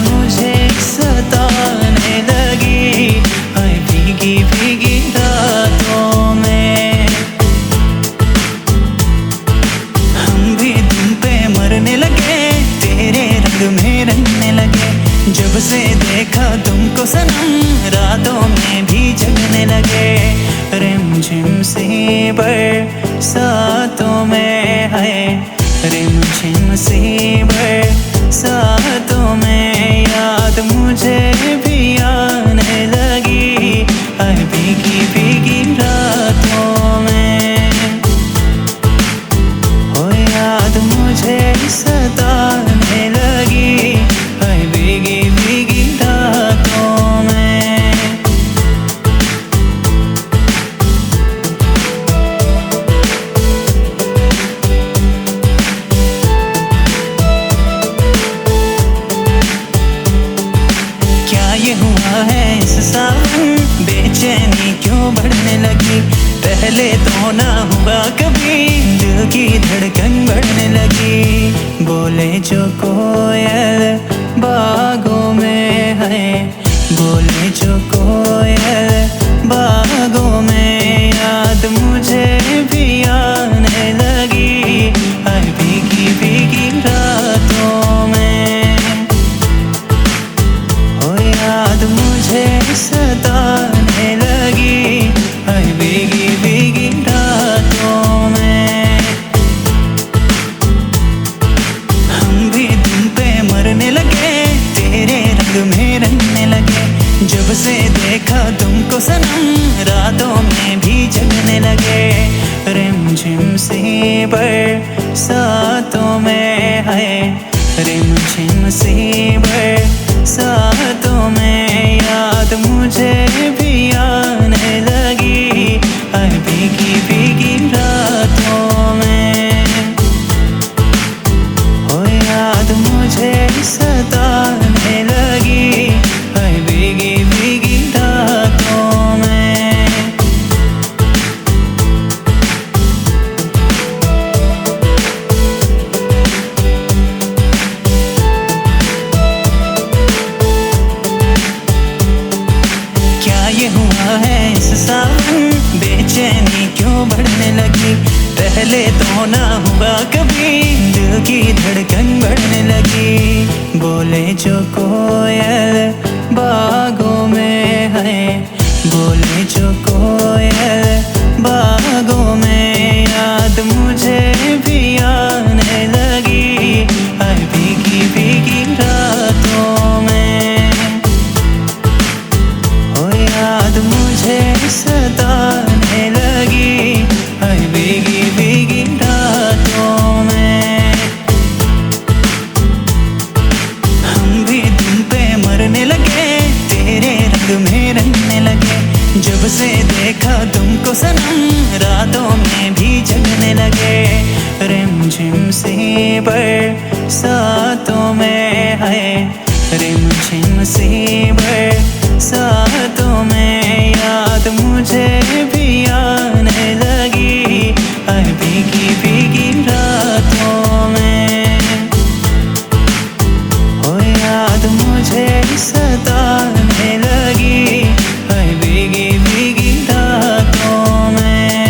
मुझे सताने लगी, हाय भीगी भीगी रातों में। हम भी तुम पे मरने लगे, तेरे रंग में रंगने लगे। जब से देखा तुमको सनम, रातों में भी जगने लगे। रिमझिम सी बरसातों में है, रिमझिम सी बरसातों में याद मुझे भी आने लगी, हाय भीगी भीगी रातों में। हो याद मुझे सताने लगी, हाय भीगी भीगी रातों में। क्या ये हुआ है इस सावन, बेचैनी क्यों बढ़ने लगी। पहले तो ना हुआ कभी, दिल की धड़कन बढ़ने लगी। बोले जो कोयल बागों में है, बोले जो कोयल बागों में याद मुझे भी आने लगी, हाय भीगी भीगी रातों में। हो याद मुझे सताने लगी, हाय भीगी भीगी रातों में। हम भी तुम पे मरने लगे, तेरे रंग में रंगने लगे। जब से देखा तुमको सनम, रातों में भी जगने लगे। रिमझिम सी बरसातों में है, रिमझिम सी बरसातों में याद मुझे भी आने लगी, हाय भीगी भीगी रातों में। हो याद मुझे सताने लगी, हाय भीगी भीगी रातों में। क्या ये हुआ है इस सावन, बेचैनी क्यों बढ़ने लगी। पहले तो ना हुआ कभी, दिल की धड़कन बढ़ने लगी। बोले जो कोयल बागों में है, बोले जो कोयल बागों में याद मुझे भी आने लगी, हाय भीगी भीगी रातों में। हो याद मुझे सताने लगी, हाय भीगी भीगी रातों में। हम भी तुम पे मरने लगे, तेरे रंग में रंगने लगे। जब से देखा तुमको सनम, रातों में भी जगने लगे। रिमझिम सी बरसातों में है, रिमझिम सी बरसातों में याद मुझे भी आने लगी, हाय भीगी भीगी रातों में। हो याद मुझे सताने लगी, हाय भीगी भीगी रातों में।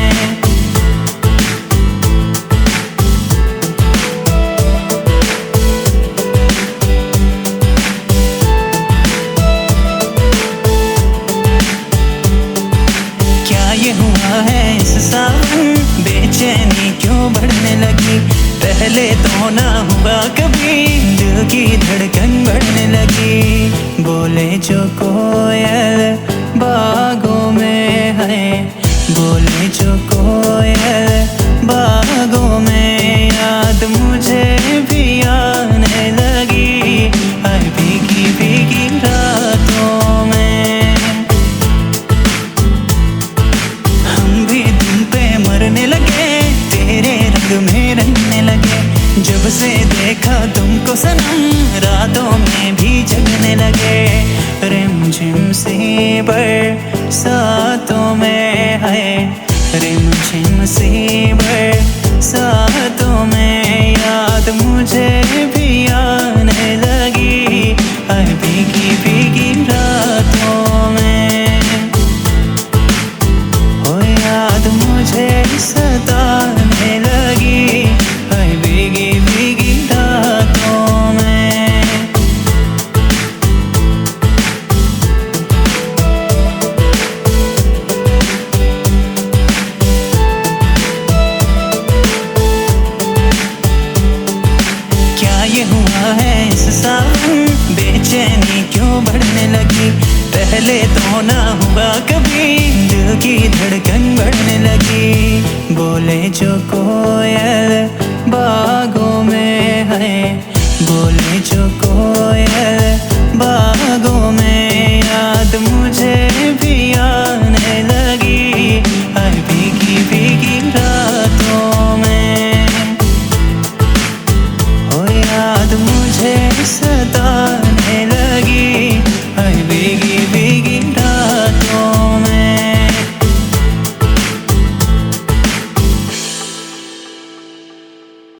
क्या ये हुआ है इस सावन, बेचैनी क्यों बढ़ने लगी। पहले तो ना हुआ कभी, दिल की धड़कन बढ़ने लगी। बोले जो कोयल बागों में है, बोले जो कोयल बागों में याद मुझे भी आने लगी, हाय भीगी भीगी रातों में। हम भी तुम पे मरने लगे, तेरे रंग में रंगने लगे। जब से देखा तुमको सनम, रातों में भी जगने लगे। रिमझिम सी बरसातों में है, रिमझिम सी बरसातों में याद मुझे भी आने लगी, हाय पहले तो ना हुआ कभी, दिल की धड़कन बढ़ने लगी। बोले जो कोयल